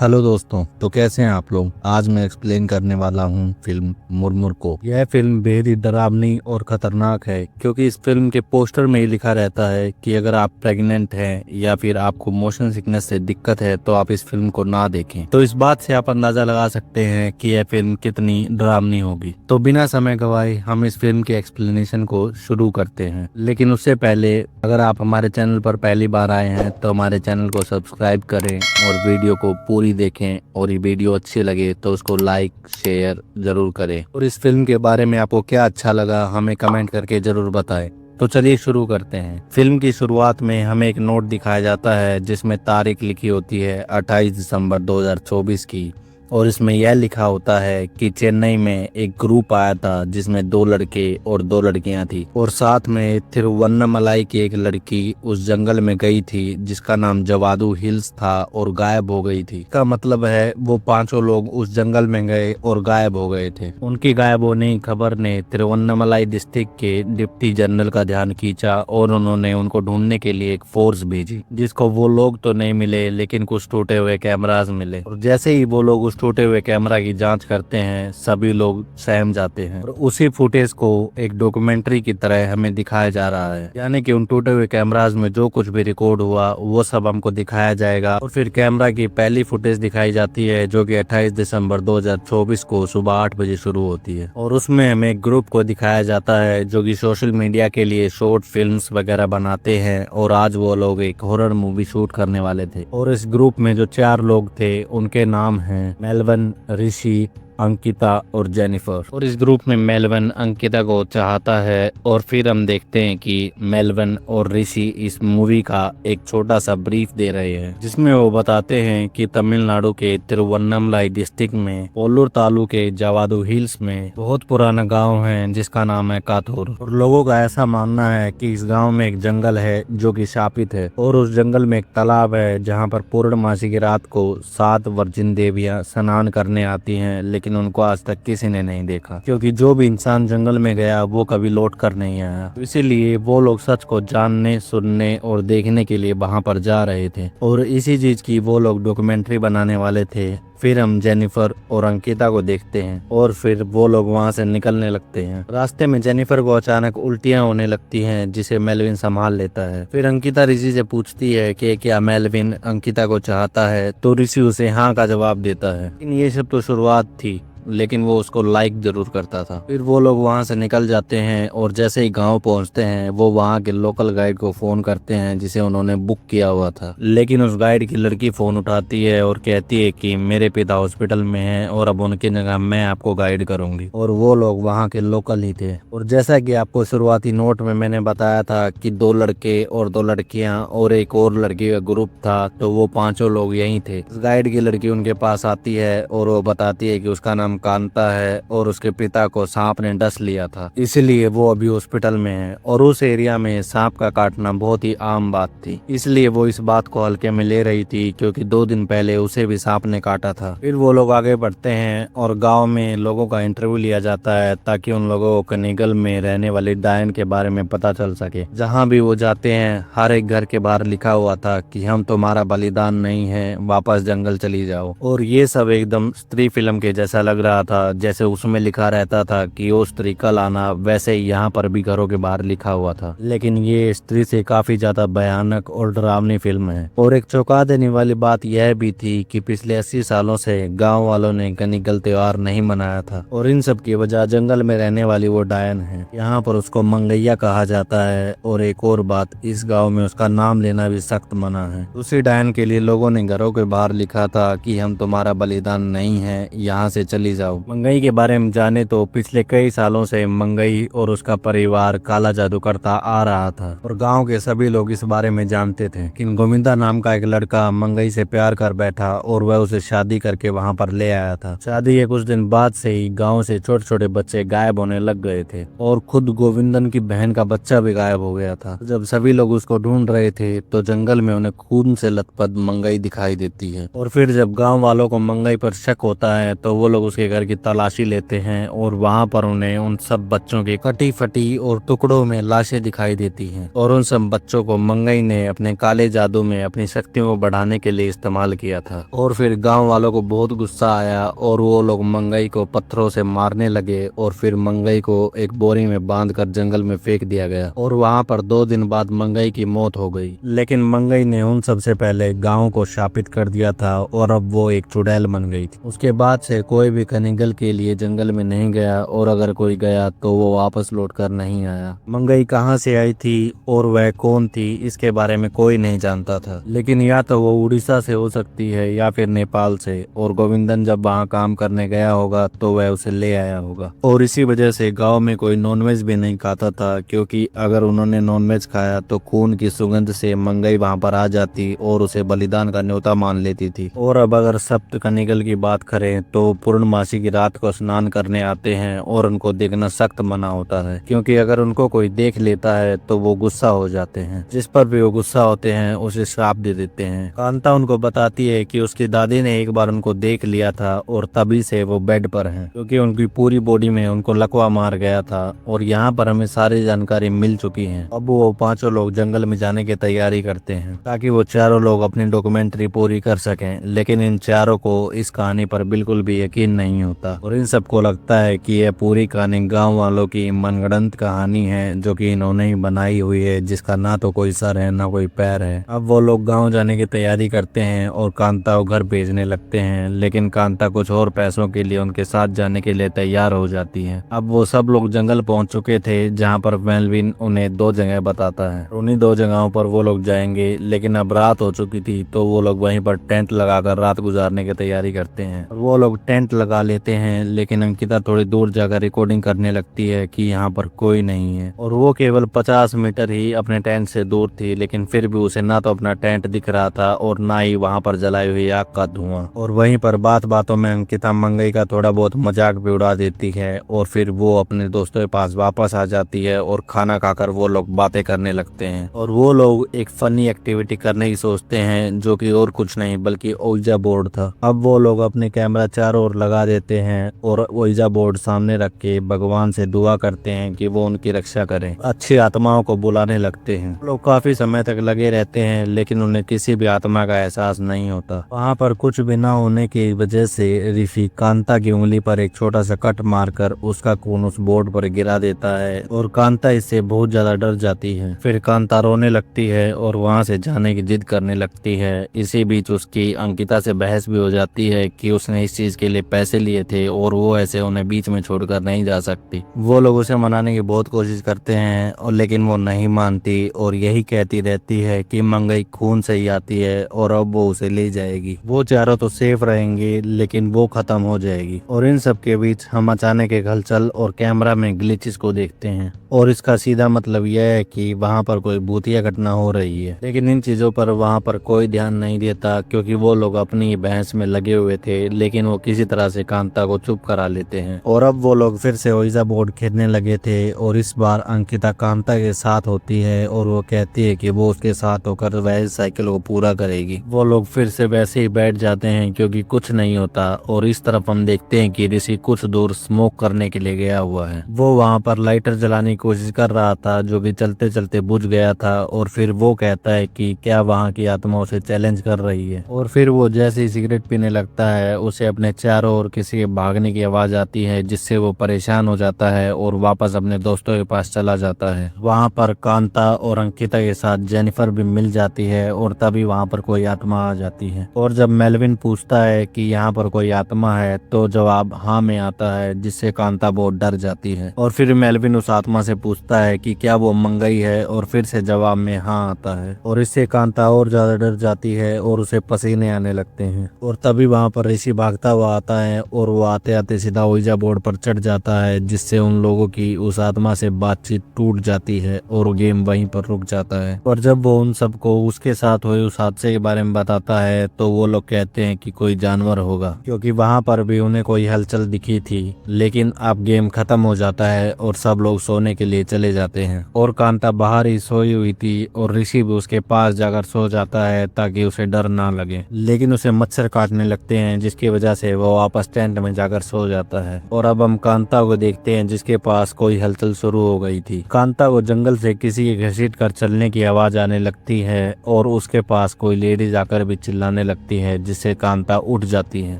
Hello दोस्तों, तो कैसे हैं आप लोग। आज मैं एक्सप्लेन करने वाला हूं फिल्म मुरमुर को। यह फिल्म बेहद ही डरावनी और खतरनाक है क्योंकि इस फिल्म के पोस्टर में ही लिखा रहता है कि अगर आप प्रेग्नेंट हैं या फिर आपको मोशन सिकनेस से दिक्कत है तो आप इस फिल्म को ना देखें। तो इस बात से आप अंदाजा लगा सकते हैं कि यह फिल्म कितनी डरावनी होगी। तो बिना समय गवाए हम इस फिल्म के एक्सप्लेनेशन को शुरू करते हैं। लेकिन उससे पहले अगर आप हमारे चैनल पर पहली बार आए हैं तो हमारे चैनल को सब्सक्राइब करें और वीडियो को पूरी देखें, और ये वीडियो अच्छी लगे तो उसको लाइक शेयर जरूर करें। और इस फिल्म के बारे में आपको क्या अच्छा लगा हमें कमेंट करके जरूर बताएं। तो चलिए शुरू करते हैं। फिल्म की शुरुआत में हमें एक नोट दिखाया जाता है जिसमें तारीख लिखी होती है 28 दिसंबर 2024 की, और इसमें यह लिखा होता है कि चेन्नई में एक ग्रुप आया था जिसमें 2 लड़के और 2 लड़कियां थी, और साथ में तिरुवन्नमलाई की एक लड़की उस जंगल में गई थी जिसका नाम जवादू हिल्स था और गायब हो गई थी। इसका मतलब है वो 5 लोग उस जंगल में गए और गायब हो गए थे। उनकी गायब होने की खबर ने तिरुवन्नमलाई डिस्ट्रिक्ट के डिप्टी जनरल का ध्यान खींचा और उन्होंने उनको ढूंढने के लिए एक फोर्स भेजी, जिसको वो लोग तो नहीं मिले लेकिन कुछ टूटे हुए कैमरास मिले। और जैसे ही वो लोग उस टूटे हुए कैमरा की जांच करते हैं सभी लोग सहम जाते हैं, और उसी फुटेज को एक डॉक्यूमेंट्री की तरह हमें दिखाया जा रहा है। यानी कि उन टूटे हुए कैमरास में जो कुछ भी रिकॉर्ड हुआ वो सब हमको दिखाया जाएगा। और फिर कैमरा की पहली फुटेज दिखाई जाती है जो कि 28 दिसंबर 2024 को सुबह 8 बजे शुरू होती है, और उसमें हमें एक ग्रुप को दिखाया जाता है जो कि सोशल मीडिया के लिए शॉर्ट फिल्म्स वगैरह बनाते हैं, और आज वो लोग एक हॉरर मूवी शूट करने वाले थे। और इस ग्रुप में जो 4 लोग थे उनके नाम हैं मेलविन, ऋषि, अंकिता और जेनिफर। और इस ग्रुप में मेलविन अंकिता को चाहता है, और फिर हम देखते हैं कि मेलविन और ऋषि इस मूवी का एक छोटा सा ब्रीफ दे रहे हैं जिसमें वो बताते हैं कि तमिलनाडु के तिरुवन्नमलाई डिस्ट्रिक्ट में पोल्लूर तालुक के जवादू हिल्स में बहुत पुराना गांव है जिसका नाम है काथूर। और लोगों का ऐसा मानना है कि इस गांव में एक जंगल है जो कि शापित है, और उस जंगल में एक तालाब है जहां पर पूर्णमासी की रात को 7 वर्जिन देवियां स्नान करने आती हैं, लेकिन उनको आज तक किसी ने नहीं देखा क्योंकि जो भी इंसान जंगल में गया वो कभी लौट कर नहीं आया। तो इसीलिए वो लोग सच को जानने, सुनने और देखने के लिए वहां पर जा रहे थे, और इसी चीज की वो लोग डॉक्यूमेंट्री बनाने वाले थे। फिर हम जेनिफर और अंकिता को देखते हैं, और फिर वो लोग वहां से निकलने लगते हैं। रास्ते में जेनिफर को अचानक उल्टियां होने लगती हैं जिसे मेलविन संभाल लेता है। फिर अंकिता ऋषि से पूछती है कि क्या मेलविन अंकिता को चाहता है, तो ऋषि उसे हाँ का जवाब देता है। लेकिन ये सब तो शुरुआत थी, लेकिन वो उसको लाइक जरूर करता था। फिर वो लोग वहां से निकल जाते हैं, और जैसे ही गांव पहुंचते हैं वो वहां के लोकल गाइड को फोन करते हैं जिसे उन्होंने बुक किया हुआ था। लेकिन उस गाइड की लड़की फोन उठाती है और कहती है कि मेरे पिता हॉस्पिटल में हैं और अब उनकी जगह मैं आपको गाइड करूंगी। और वो लोग वहाँ के लोकल ही थे। और जैसा कि आपको शुरुआती नोट में मैंने बताया था कि 2 लड़के और 2 लड़कियां और एक और लड़की का ग्रुप था, तो वो 5 लोग यही थे। गाइड की लड़की उनके पास आती है और वो बताती है कि उसका नाम कांता है और उसके पिता को सांप ने डस लिया था, इसलिए वो अभी हॉस्पिटल में है। और उस एरिया में सांप का काटना बहुत ही आम बात थी, इसलिए वो इस बात को हल्के में ले रही थी क्योंकि 2 दिन पहले उसे भी सांप ने काटा था। फिर वो लोग आगे बढ़ते हैं और गांव में लोगों का इंटरव्यू लिया जाता है ताकि उन लोगों को कनिगल में रहने वाली डायन के बारे में पता चल सके। जहाँ भी वो जाते हैं हर एक घर के बाहर लिखा हुआ था कि हम तुम्हारा बलिदान नहीं है, वापस जंगल चली जाओ। और ये सब एकदम स्त्री फिल्म के जैसा लग रहा था, जैसे उसमें लिखा रहता था कि वो स्त्री कल आना, वैसे यहाँ पर भी घरों के बाहर लिखा हुआ था। लेकिन ये स्त्री से काफी ज्यादा भयानक और डरावनी फिल्म है। और एक चौंका देने वाली बात यह भी थी कि पिछले 80 सालों से गांव वालों ने कनिगल त्योहार नहीं मनाया था, और इन सब की वजह जंगल में रहने वाली वो डायन है। यहाँ पर उसको मंगैया कहा जाता है, और एक और बात, इस गाँव में उसका नाम लेना भी सख्त मना है। उसी डायन के लिए लोगों ने घरों के बाहर लिखा था कि हम तुम्हारा बलिदान नहीं है, यहाँ से चली जाओ। मंगई के बारे में जाने तो पिछले कई सालों से मंगई और उसका परिवार काला जादू करता आ रहा था, और गांव के सभी लोग इस बारे में जानते थे। लेकिन गोविंदा नाम का एक लड़का मंगई से प्यार कर बैठा और वह उसे शादी करके वहां पर ले आया था। शादी के कुछ दिन बाद से ही गांव से छोटे छोटे बच्चे गायब होने लग गए थे, और खुद गोविंदन की बहन का बच्चा भी गायब हो गया था। जब सभी लोग उसको ढूंढ रहे थे तो जंगल में उन्हें खून से लथपथ मंगई दिखाई देती है, और फिर जब गाँव वालों को मंगई पर शक होता है तो वो लोग उसके के घर की तलाशी लेते हैं और वहाँ पर उन्हें उन सब बच्चों की कटी फटी और टुकड़ों में लाशें दिखाई देती हैं और उन सब बच्चों को मंगई ने अपने काले जादू में अपनी शक्तियों को बढ़ाने के लिए इस्तेमाल किया था। और फिर गांव वालों को बहुत गुस्सा आया और वो लोग मंगई को पत्थरों से मारने लगे और फिर मंगई को एक बोरी में बांधकर जंगल में फेंक दिया गया और वहाँ पर 2 दिन बाद मंगई की मौत हो गई। लेकिन मंगई ने उन सबसे पहले गाँव को शापित कर दिया था और अब वो एक चुड़ैल बन गई थी। उसके बाद से कोई भी कनिगल के लिए जंगल में नहीं गया और अगर कोई गया तो वो वापस लौट कर नहीं आया। मंगई कहाँ से आई थी और वह कौन थी इसके बारे में कोई नहीं जानता था, लेकिन या तो वो उड़ीसा से हो सकती है या फिर नेपाल से, और गोविंदन जब वहाँ काम करने गया होगा तो वह उसे ले आया होगा। और इसी वजह से गांव में कोई नॉनवेज भी नहीं खाता था, क्योंकि अगर उन्होंने नॉनवेज खाया तो खून की सुगंध से मंगई वहाँ पर आ जाती और उसे बलिदान का न्योता मान लेती थी। और अब अगर सप्त कनिगल की बात करें तो पूर्णमासी की रात को स्नान करने आते हैं और उनको देखना सख्त मना होता है, क्योंकि अगर उनको कोई देख लेता है तो वो गुस्सा हो जाते हैं। जिस पर भी वो गुस्सा होते हैं उसे श्राप दे देते हैं। कांता उनको बताती है कि उसकी दादी ने एक बार उनको देख लिया था और तभी से वो बेड पर हैं, क्योंकि उनकी पूरी बॉडी में उनको लकवा मार गया था। और यहाँ पर हमें सारी जानकारी मिल चुकी है। अब वो 5 लोग जंगल में जाने की तैयारी करते हैं ताकि वो 4 लोग अपनी डॉक्यूमेंट्री पूरी कर सकें, लेकिन इन चारों को इस कहानी पर बिल्कुल भी यकीन नहीं होता और इन सबको लगता है कि यह पूरी कहानी गांव वालों की मनगढ़ंत कहानी है जो कि इन्होंने ही बनाई हुई है, जिसका ना तो कोई सर है ना कोई पैर है। अब वो लोग गांव जाने की तैयारी करते हैं और कांता को घर भेजने लगते हैं, लेकिन कांता कुछ और पैसों के लिए उनके साथ जाने के लिए तैयार हो जाती है। अब वो सब लोग जंगल पहुंच चुके थे जहाँ पर मेलविन उन्हें 2 जगह बताता है। उन्हीं 2 जगहों पर वो लोग जाएंगे, लेकिन अब रात हो चुकी थी तो वो लोग वहीं पर टेंट लगाकर रात गुजारने की तैयारी करते हैं। और वो लोग टेंट लगा लेते हैं, लेकिन अंकिता थोड़ी दूर जाकर रिकॉर्डिंग करने लगती है कि यहाँ पर कोई नहीं है और वो केवल 50 मीटर ही अपने टेंट से दूर थी, लेकिन फिर भी उसे ना तो अपना टेंट दिख रहा था और ना ही वहाँ पर जलाई हुई आग का धुआं। और वहीं पर बात बातों में अंकिता मंगई का थोड़ा बहुत मजाक भी उड़ा देती है और फिर वो अपने दोस्तों के पास वापस आ जाती है और खाना खाकर वो लोग बातें करने लगते हैं। और वो लोग एक फनी एक्टिविटी करने की सोचते हैं जो कि और कुछ नहीं बल्कि ओइजा बोर्ड था। अब वो लोग अपने कैमरा चारों ओर लगा देते हैं और ओइजा बोर्ड सामने रख के भगवान से दुआ करते हैं कि वो उनकी रक्षा करें। अच्छी आत्माओं को बुलाने लगते हैं। लोग काफी समय तक लगे रहते हैं, लेकिन उन्हें किसी भी आत्मा का एहसास नहीं होता। वहाँ पर कुछ भी न होने की वजह से ऋषि कांता की उंगली पर एक छोटा सा कट मारकर उसका खून उस बोर्ड पर गिरा देता है और कांता इससे बहुत ज्यादा डर जाती है। फिर कांता रोने लगती है और वहाँ से जाने की जिद करने लगती है। इसी बीच उसकी अंकिता से बहस भी हो जाती है कि उसने इस चीज के लिए पैसे लिए थे और वो ऐसे उन्हें बीच में छोड़कर नहीं जा सकती। वो लोग उसे मनाने की बहुत कोशिश करते हैं और लेकिन वो नहीं मानती और यही कहती रहती है कि मंगई खून से ही आती है और अब वो उसे ले जाएगी। वो चारों तो सेफ रहेंगे लेकिन वो खत्म हो जाएगी। और इन सब के बीच हम अचानक एक हलचल और कैमरा में ग्लिचेस को देखते हैं और इसका सीधा मतलब यह है कि वहाँ पर कोई भूतिया घटना हो रही है। लेकिन इन चीजों पर वहाँ पर कोई ध्यान नहीं देता, क्योंकि वो लोग अपनी बहस में लगे हुए थे, लेकिन वो किसी तरह से कांता को चुप करा लेते हैं। और अब वो लोग फिर से ओइजा बोर्ड खेलने लगे थे और इस बार अंकिता कांता के साथ होती है और वो कहती है कि वो उसके साथ होकर वह साइकिल को पूरा करेगी। वो लोग फिर से वैसे ही बैठ जाते हैं क्योंकि कुछ नहीं होता। और इस तरफ हम देखते हैं कि ऋषि कुछ दूर स्मोक करने के लिए गया हुआ है। वो वहाँ पर लाइटर जलाने की कोशिश कर रहा था जो कि चलते चलते बुझ गया था। और फिर वो कहता है कि क्या वहाँ की आत्मा उसे चैलेंज कर रही है। और फिर वो जैसे ही सिगरेट पीने लगता है उसे अपने चारों ओर किसी के भागने की आवाज आती है, जिससे वो परेशान हो जाता है और वापस अपने दोस्तों के पास चला जाता है। वहाँ पर कांता और अंकिता के साथ जेनिफर भी मिल जाती है और तभी वहाँ पर कोई आत्मा आ जाती है। और जब मेलविन पूछता है कि यहाँ पर कोई आत्मा है तो जवाब हाँ में आता है, जिससे कांता बहुत डर जाती है। और फिर मेलविन उस आत्मा से पूछता है कि क्या वो मंगई है और फिर से जवाब में हाँ आता है। और इससे कांता और ज्यादा डर जाती है और उसे पसीने आने लगते हैं। और तभी वहाँ पर ऋषि भागता हुआ आता है और वो आते आते सीधा ओइजा बोर्ड पर चढ़ जाता है, जिससे उन लोगों की उस आत्मा से बातचीत टूट जाती है और गेम वहीं पर रुक जाता है। और जब वो उन सबको उसके साथ हुए उस हादसे के बारे में बताता है तो वो लोग कहते हैं कि कोई जानवर होगा, क्योंकि वहाँ पर भी उन्हें कोई हलचल दिखी थी। लेकिन अब गेम खत्म हो जाता है और सब लोग सोने के लिए चले जाते हैं। और कांता बाहर ही सोई हुई थी और ऋषि भी उसके पास जाकर सो जाता है ताकि उसे डर ना लगे। लेकिन उसे मच्छर काटने लगते हैं, जिसकी वजह से वो वापस टेंट में जाकर सो जाता है। और अब हम कांता को देखते हैं जिसके पास कोई हलचल शुरू हो गई थी। कांता को जंगल से किसी के घसीट कर चलने की आवाज आने लगती है और उसके पास कोई लेडीज आकर भी चिल्लाने लगती है जिससे कांता उठ जाती है।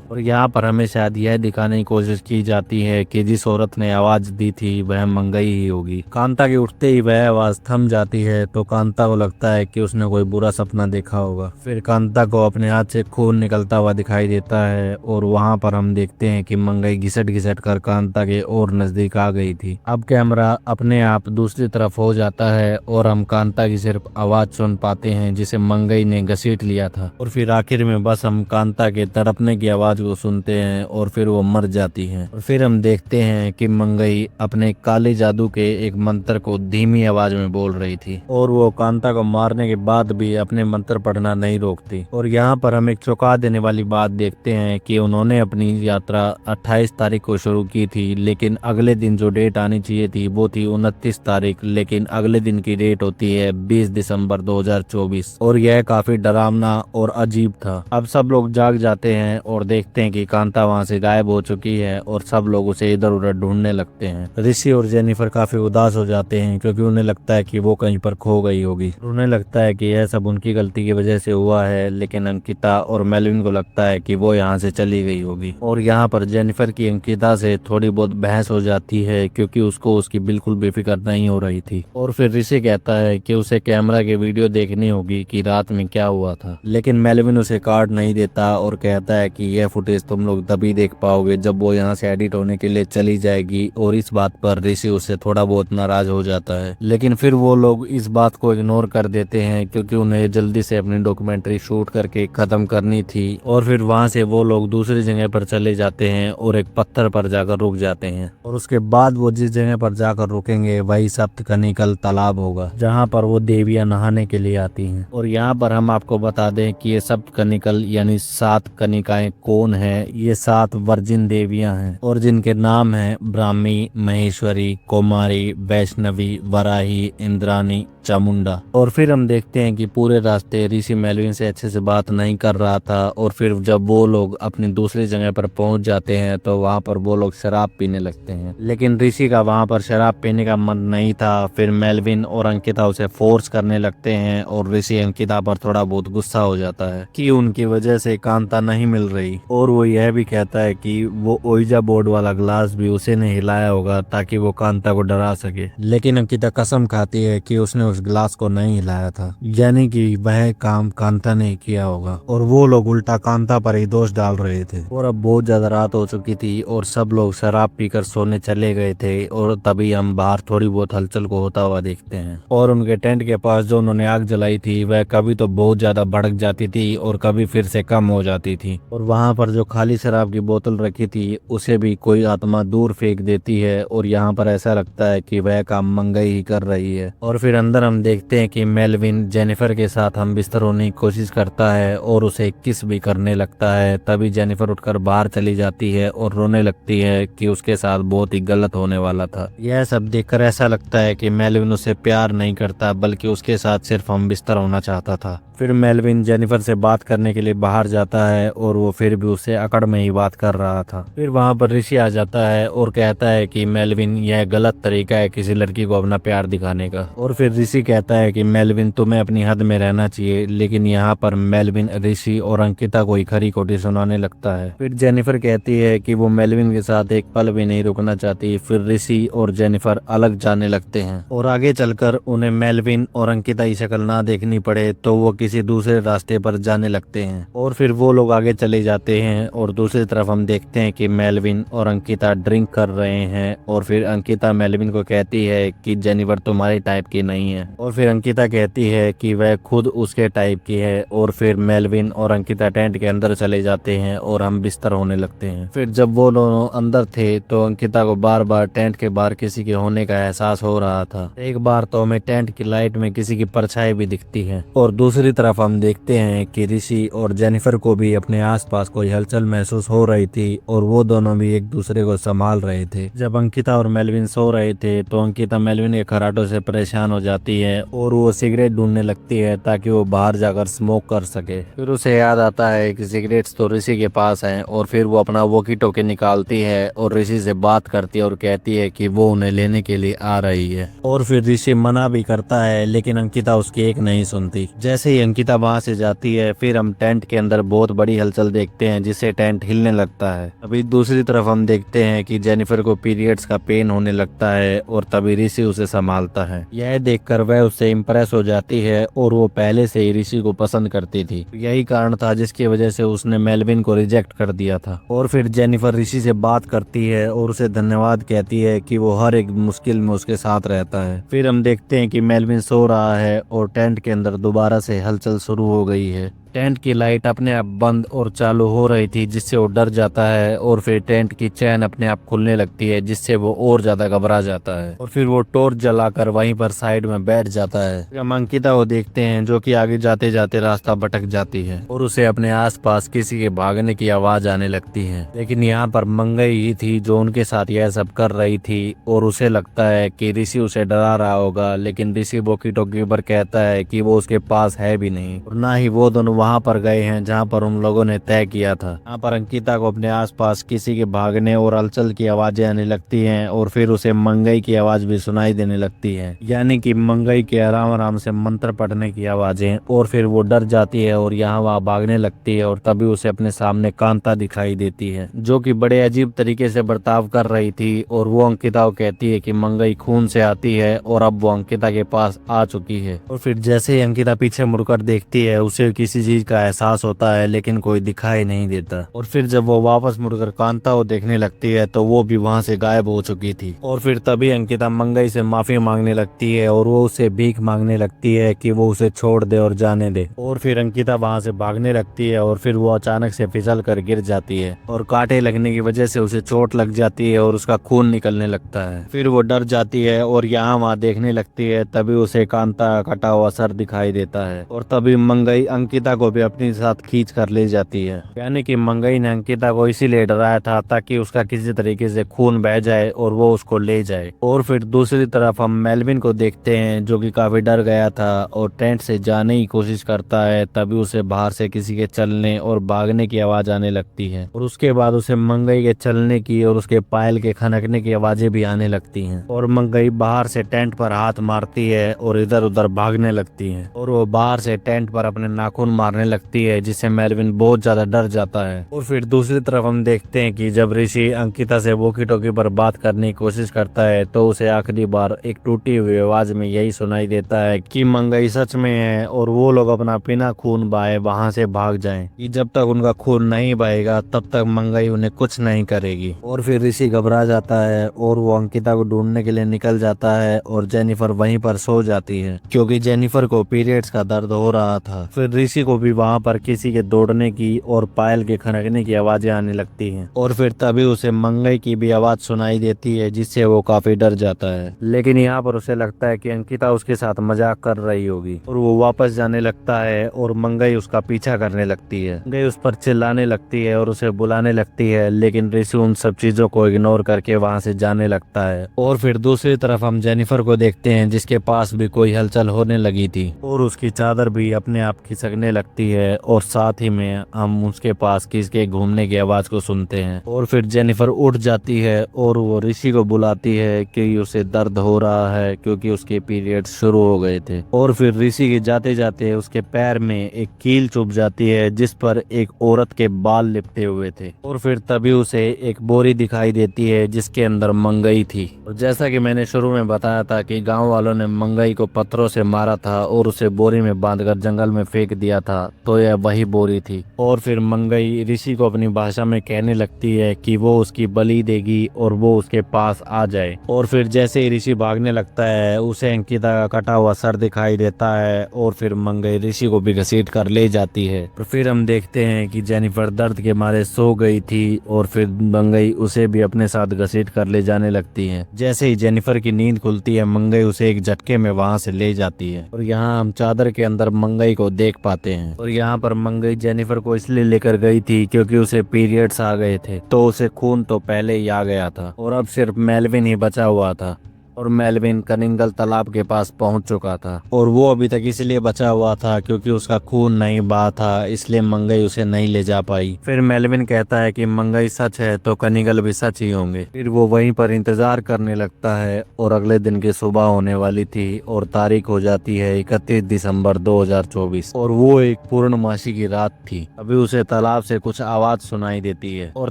और यहाँ पर हमें शायद यह दिखाने की कोशिश की जाती है कि जिस औरत ने आवाज दी थी वह मंगई ही होगी। कांता के उठते ही वह आवाज थम जाती है तो कांता को लगता है कि उसने कोई बुरा सपना देखा होगा। फिर कांता को अपने हाथ से खून निकलता हुआ दिखाई देता है और वहाँ पर हम देखते हैं कि मंगई घिसट घिसट कर कांता के और नजदीक आ गई थी। अब कैमरा अपने आप दूसरी तरफ हो जाता है और हम कांता की सिर्फ आवाज सुन पाते हैं जिसे मंगई ने घसीट लिया था। और फिर आखिर में बस हम कांता के तड़पने की आवाज को सुनते हैं और फिर वो मर जाती है। और फिर हम देखते हैं कि मंगई अपने काले जादू के एक मंत्र को धीमी आवाज में बोल रही थी और वो कांता को मारने के बाद भी अपने मंत्र पढ़ना नहीं रोकती। और यहाँ पर हम एक चौंका देने वाली बात देखते हैं कि उन्होंने अपनी यात्रा 28 तारीख को शुरू की थी, लेकिन अगले दिन जो डेट आनी चाहिए थी वो थी 29 तारीख, लेकिन अगले दिन की डेट होती है 20 दिसंबर 2024। और यह काफी डरावना और अजीब था। अब सब लोग जाग जाते हैं और देखते हैं कि कांता वहां से गायब हो चुकी है और सब लोग उसे इधर उधर ढूंढने लगते हैं। ऋषि और जेनिफर काफी उदास हो जाते हैं क्योंकि उन्हें लगता है कि वो कहीं पर खो गई होगी। उन्हें लगता है कि यह सब उनकी गलती की वजह से हुआ है, लेकिन अंकिता और मेलविन को लगता है कि वो यहाँ से चली गई होगी। और यहाँ पर जेनिफर की अंकिता से थोड़ी बहुत बहस हो जाती है क्योंकि उसको उसकी बिल्कुल बेफिक्र नहीं हो रही थी। और फिर ऋषि कहता है कि उसे कैमरा की वीडियो देखनी होगी कि रात में क्या हुआ था, लेकिन मेलविन उसे कार्ड नहीं देता और कहता है कि यह फुटेज तुम लोग तभी देख पाओगे जब वो यहाँ से एडिट होने के लिए चली जाएगी। और इस बात पर ऋषि उससे थोड़ा बहुत नाराज हो जाता है, लेकिन फिर वो लोग इस बात को इग्नोर कर देते हैं क्योंकि उन्हें जल्दी से अपनी डॉक्यूमेंट्री शूट करके खत्म करनी थी। और फिर वहाँ से वो लोग दूसरी जगह पर चले जाते हैं और एक पत्थर पर जाकर रुक जाते हैं। और उसके बाद वो जिस जगह पर जाकर रुकेंगे वही सप्तकनिकल तालाब होगा जहाँ पर वो देवियां नहाने के लिए आती हैं। और यहाँ पर हम आपको बता दें कि ये सप्तकनिकल यानी 7 कनिकाएं कौन है। ये 7 वर्जिन देवियां हैं और जिनके नाम है ब्राह्मी, महेश्वरी, कुमारी, वैष्णवी, वराही, इंद्राणी, चामुंडा। और फिर हम देखते हैं कि पूरे रास्ते ऋषि मेलविन से अच्छे से बात नहीं कर रहा था और फिर जब वो लोग अपनी दूसरी जगह पर पहुंच जाते हैं तो वहाँ पर वो लोग शराब पीने लगते हैं, लेकिन ऋषि का वहाँ पर शराब पीने का मन नहीं था। फिर मेलविन और अंकिता उसे फोर्स करने लगते हैं और ऋषि अंकिता पर थोड़ा बहुत गुस्सा हो जाता है कि उनकी वजह से कांता नहीं मिल रही। और वो यह भी कहता है कि वो ओइजा बोर्ड वाला ग्लास भी उसे ने हिलाया होगा ताकि वो कांता को डरा सके, लेकिन अंकिता कसम खाती है कि उसने उस ग्लास को नहीं हिलाया था, यानी कि वह काम कांता ने किया होगा। और वो लोग उल्टा कांता पर ही दोष डाल रहे थे। और अब बहुत ज्यादा रात हो चुकी थी और सब लोग शराब पीकर सोने चले गए थे और तभी हम बाहर थोड़ी बहुत हलचल को होता हुआ देखते हैं। और उनके टेंट के पास जो उन्होंने आग जलाई थी वह कभी तो बहुत ज्यादा भड़क जाती थी और कभी फिर से कम हो जाती थी। और वहाँ पर जो खाली शराब की बोतल रखी थी उसे भी कोई आत्मा दूर फेंक देती है और यहाँ पर ऐसा लगता है कि वह काम मंगई ही कर रही है। और फिर अंदर हम देखते हैं कि मेलविन जेनिफर के साथ हम बिस्तर होने की कोशिश करता है और उसे किस भी करने लगता है। तभी जेनिफर उठकर बाहर चली जाती है और रोने लगती है कि उसके साथ बहुत ही गलत होने वाला था। यह सब देखकर ऐसा लगता है कि मेलविन उसे प्यार नहीं करता बल्कि उसके साथ सिर्फ हम बिस्तर होना चाहता था। फिर मेलविन जेनिफर से बात करने के लिए बाहर जाता है और वो फिर भी उससे अकड़ में ही बात कर रहा था। फिर वहाँ पर ऋषि आ जाता है और कहता है कि मेलविन यह गलत तरीका है किसी लड़की को अपना प्यार दिखाने का। और फिर ऋषि कहता है कि मेलविन तुम्हें अपनी हद में रहना चाहिए, लेकिन यहाँ पर मेलविन ऋषि और अंकिता को ही खरी खोटी सुनाने लगता है। फिर जेनिफर कहती है कि वो मेलविन के साथ एक पल भी नहीं रुकना चाहती। फिर ऋषि और जेनिफर अलग जाने लगते हैं और आगे चलकर उन्हें मेलविन और अंकिता की शक्ल ना देखनी पड़े तो वो किसी दूसरे रास्ते पर जाने लगते हैं। और फिर वो लोग आगे चले जाते हैं और दूसरी तरफ हम देखते हैं कि मेलविन और अंकिता ड्रिंक कर रहे हैं। और फिर अंकिता मेलविन को कहती है कि जेनिफर तुम्हारे टाइप की नहीं है और फिर अंकिता कहती है कि वह खुद उसके टाइप की है। और फिर मेलविन और अंकिता टेंट के अंदर चले जाते हैं और हम बिस्तर होने लगते हैं। फिर जब वो दोनों अंदर थे तो अंकिता को बार बार टेंट के बाहर किसी के होने का एहसास हो रहा था। एक बार तो हमें टेंट की लाइट में किसी की परछाई भी दिखती है। और दूसरी तरफ हम देखते हैं कि ऋषि और जेनिफर को भी अपने आसपास कोई हलचल महसूस हो रही थी और वो दोनों भी एक दूसरे को संभाल रहे थे। जब अंकिता और मेलविन सो रहे थे तो अंकिता मेलविन के खराटों से परेशान हो जाती है और वो सिगरेट ढूंढने लगती है ताकि वो बाहर जाकर स्मोक कर सके। फिर उसे याद आता है कि सिगरेट्स तो ऋषि के पास हैं और फिर फिर वो अपना वॉकी टॉकी निकालती है और ऋषि से बात करती है और कहती है कि वो उन्हें लेने के लिए आ रही है। और फिर ऋषि मना भी करता है लेकिन अंकिता उसकी एक नहीं सुनती। जैसे ही अंकिता वहां से जाती है फिर हम टेंट के अंदर बहुत बड़ी हलचल देखते हैं जिससे टेंट हिलने लगता है। अभी दूसरी तरफ हम देखते हैं कि जेनिफर को पीरियड्स का पेन होने लगता है और तभी ऋषि उसे संभालता है। यह देखकर वह उससे इम्प्रेस हो जाती है और वो पहले से ही ऋषि को पसंद करती थी। यही कारण था जिसकी वजह से उसने मेलविन को रिजेक्ट कर दिया था। और फिर जेनिफर ऋषि से बात करती है और उसे धन्यवाद कहती है कि वो हर एक मुश्किल में उसके साथ रहता है। फिर हम देखते हैं कि मेलविन सो रहा है और टेंट के अंदर दोबारा से हलचल शुरू हो गई है। टेंट की लाइट अपने आप बंद और चालू हो रही थी जिससे वो डर जाता है और फिर टेंट की चैन अपने आप खुलने लगती है जिससे वो और ज्यादा घबरा जाता है और फिर वो टॉर्च जलाकर वहीं पर साइड में बैठ जाता है। हम अंकिता को देखते हैं जो कि आगे जाते जाते रास्ता भटक जाती है और उसे अपने आसपास किसी के भागने की आवाज आने लगती है। लेकिन यहाँ पर मंगई ही थी जो उनके साथ यह सब कर रही थी और उसे लगता है कि ऋषि उसे डरा रहा होगा, लेकिन ऋषि वॉकी टॉकी पर कहता है कि वो उसके पास है भी नहीं और ना ही वो दोनों वहां पर गए हैं जहां पर उन लोगों ने तय किया था। यहाँ पर अंकिता को अपने आसपास किसी के भागने और हलचल की आवाजें आने लगती हैं और फिर उसे मंगई की आवाज भी सुनाई देने लगती है, यानी कि मंगई के आराम आराम से मंत्र पढ़ने की आवाजें। और फिर वो डर जाती है और यहाँ वहाँ भागने लगती है और तभी उसे अपने सामने कांता दिखाई देती है जो कि बड़े अजीब तरीके से बर्ताव कर रही थी और वो अंकिता को कहती है कि मंगई खून से आती है और अब वो अंकिता के पास आ चुकी है। और फिर जैसे ही अंकिता पीछे मुड़कर देखती है उसे किसी चीज का एहसास होता है लेकिन कोई दिखाई नहीं देता। और फिर जब वो वापस मुड़कर कांता को देखने लगती है तो वो भी वहां से गायब हो चुकी थी। और फिर तभी अंकिता मंगई से माफी मांगने लगती है और वो उसे भीख मांगने लगती है कि वो उसे छोड़ दे और जाने दे। और फिर अंकिता वहां से भागने लगती है और फिर वो अचानक से फिसल कर गिर जाती है और कांटे लगने की वजह से उसे चोट लग जाती है और उसका खून निकलने लगता है। फिर वो डर जाती है और यहाँ वहाँ देखने लगती है, तभी उसे कांता का कटा हुआ सर दिखाई देता है और तभी मंगई अंकिता को भी अपने साथ खींच कर ले जाती है। यानी कि मंगई ने अंकिता को इसीलिए डराया था ताकि उसका किसी तरीके से खून बह जाए और वो उसको ले जाए। और फिर दूसरी तरफ हम मेलविन को देखते हैं जो कि काफी डर गया था और टेंट से जाने की कोशिश करता है, तभी उसे बाहर से किसी के चलने और भागने की आवाज आने लगती है और उसके बाद उसे मंगई के चलने की और उसके पायल के खनकने की आवाजें भी आने लगती हैं। और मंगई बाहर से टेंट पर हाथ मारती है और इधर उधर भागने लगती है और वो बाहर से टेंट पर अपने नाखून मारने लगती है जिससे मेलविन बहुत ज्यादा डर जाता है। और फिर दूसरी तरफ हम देखते हैं कि जब ऋषि अंकिता से वॉकी टॉकी पर बात करने की कोशिश करता है तो उसे आखिरी बार एक टूटी हुई आवाज में यही सुनाई देता है कि मंगई सच में है और वो लोग अपना बिना खून बहाए वहां से भाग जाएं कि जब तक उनका खून नहीं बहेगा तब तक मंगई उन्हें कुछ नहीं करेगी। और फिर ऋषि घबरा जाता है और वो अंकिता को ढूंढने के लिए निकल जाता है और जेनिफर वहीं पर सो जाती है क्योंकि जेनिफर को पीरियड्स का दर्द हो रहा था। फिर ऋषि को भी वहां पर किसी के दौड़ने की और पायल के खनकने की आवाजें आने लगती हैं और फिर तभी उसे मंगई की भी आवाज सुनाई देती है जिससे वो काफी डर जाता है। लेकिन यहाँ पर उसे लगता है कि अंकिता उसके साथ मजाक कर रही होगी और वो वापस जाने लगता है और मंगई उसका पीछा करने लगती है। मंगई उस पर चिल्लाने लगती है और उसे बुलाने लगती है, लेकिन ऋषि उन सब चीजों को इग्नोर करके वहां से जाने लगता है। और फिर दूसरी तरफ हम जेनिफर को देखते हैं जिसके पास भी कोई हलचल होने लगी थी और उसकी चादर भी अपने आप खिसकने लगती है और साथ ही में हम उसके पास किसके घूमने की आवाज को सुनते हैं। और फिर जेनिफर उठ जाती है और वो ऋषि को बुलाती है कि उसे दर्द हो रहा है क्योंकि उसके पीरियड शुरू हो गए थे। और फिर ऋषि के जाते जाते उसके पैर में एक कील चुभ जाती है जिस पर एक औरत के बाल लिपटे हुए थे और फिर तभी उसे एक बोरी दिखाई देती है जिसके अंदर मंगई थी। और जैसा कि मैंने शुरू में बताया था कि गांव वालों ने मंगई को पत्थरों से मारा था और उसे बोरी में बांधकर जंगल में फेंक दिया था, तो यह वही बोरी थी। और फिर मंगई ऋषि को अपनी भाषा में कहने लगती है कि वो उसकी बलि देगी और वो उसके पास आ जाए। और फिर जैसे ही ऋषि भागने लगता है उसे अंकिता का कटा हुआ सर दिखाई देता है और फिर मंगई ऋषि को भी घसीट कर ले जाती है। और फिर हम देखते हैं कि जेनिफर दर्द के मारे सो गई थी और फिर मंगई उसे भी अपने साथ घसीट कर ले जाने लगती है। जैसे ही जेनिफर की नींद खुलती है मंगई उसे एक झटके में वहां से ले जाती है और यहाँ हम चादर के अंदर मंगई को देख पाते हैं। और यहाँ पर मंगई जेनिफर को इसलिए लेकर गई थी क्योंकि उसे पीरियड्स आ गए थे, तो उसे खून तो पहले ही आ गया था और अब सिर्फ मेलविन ही बचा हुआ था। और मेलविन कनिंगल तालाब के पास पहुंच चुका था और वो अभी तक इसलिए बचा हुआ था क्योंकि उसका खून नहीं बहा था, इसलिए मंगई उसे नहीं ले जा पाई। फिर मेलविन कहता है कि मंगई सच है तो कनिंगल भी सच ही होंगे। फिर वो वहीं पर इंतजार करने लगता है और अगले दिन की सुबह होने वाली थी और तारीख हो जाती है 31 दिसंबर 2024 और वो एक पूर्णमासी की रात थी। अभी उसे तालाब से कुछ आवाज सुनाई देती है और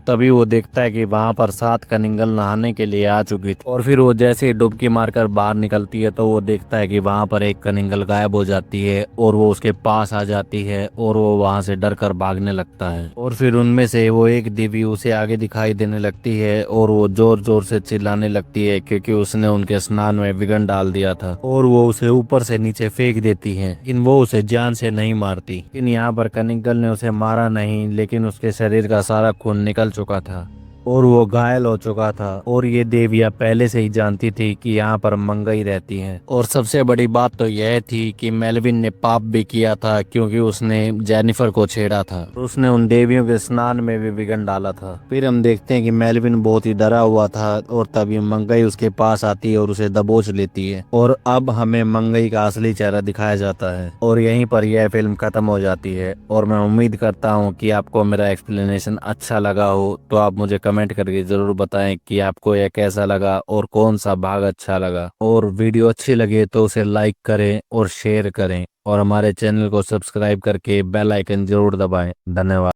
तभी वो देखता है कि वहां पर 7 कनिंगल नहाने के लिए आ चुकी थी। और फिर वो जैसे ही डुबकी मारकर बाहर निकलती है तो वो देखता है कि वहां पर एक कनिंगल गायब हो जाती है और वो उसके पास आ जाती है और वो वहां से डर कर भागने लगता है। और फिर उनमें से वो एक देवी उसे आगे दिखाई देने लगती है और वो जोर जोर से चिल्लाने लगती है क्योंकि उसने उनके स्नान में विघन डाल दिया था और वो उसे ऊपर से नीचे फेंक देती है। लेकिन वो उसे जान से नहीं मारती। लेकिन यहाँ पर कनिंगल ने उसे मारा नहीं, लेकिन उसके शरीर का सारा खून निकल चुका था और वो घायल हो चुका था। और ये देविया पहले से ही जानती थी कि यहाँ पर मंगई रहती है। और सबसे बड़ी बात तो यह थी कि मेलविन ने पाप भी किया था क्योंकि उसने जेनिफर को छेड़ा था। उसने उन देवियों के स्नान में भी विघन डाला था। फिर हम देखते हैं कि मेलविन बहुत ही डरा हुआ था और तभी मंगई उसके पास आती है और उसे दबोच लेती है। और अब हमें मंगई का असली चेहरा दिखाया जाता है और यहीं पर यह फिल्म खत्म हो जाती है। और मैं उम्मीद करता हूँ कि आपको मेरा एक्सप्लेनेशन अच्छा लगा हो, तो आप मुझे कमेंट करके जरूर बताएं कि आपको यह कैसा लगा और कौन सा भाग अच्छा लगा। और वीडियो अच्छी लगे तो उसे लाइक करें और शेयर करें और हमारे चैनल को सब्सक्राइब करके बेल आइकन जरूर दबाएं। धन्यवाद।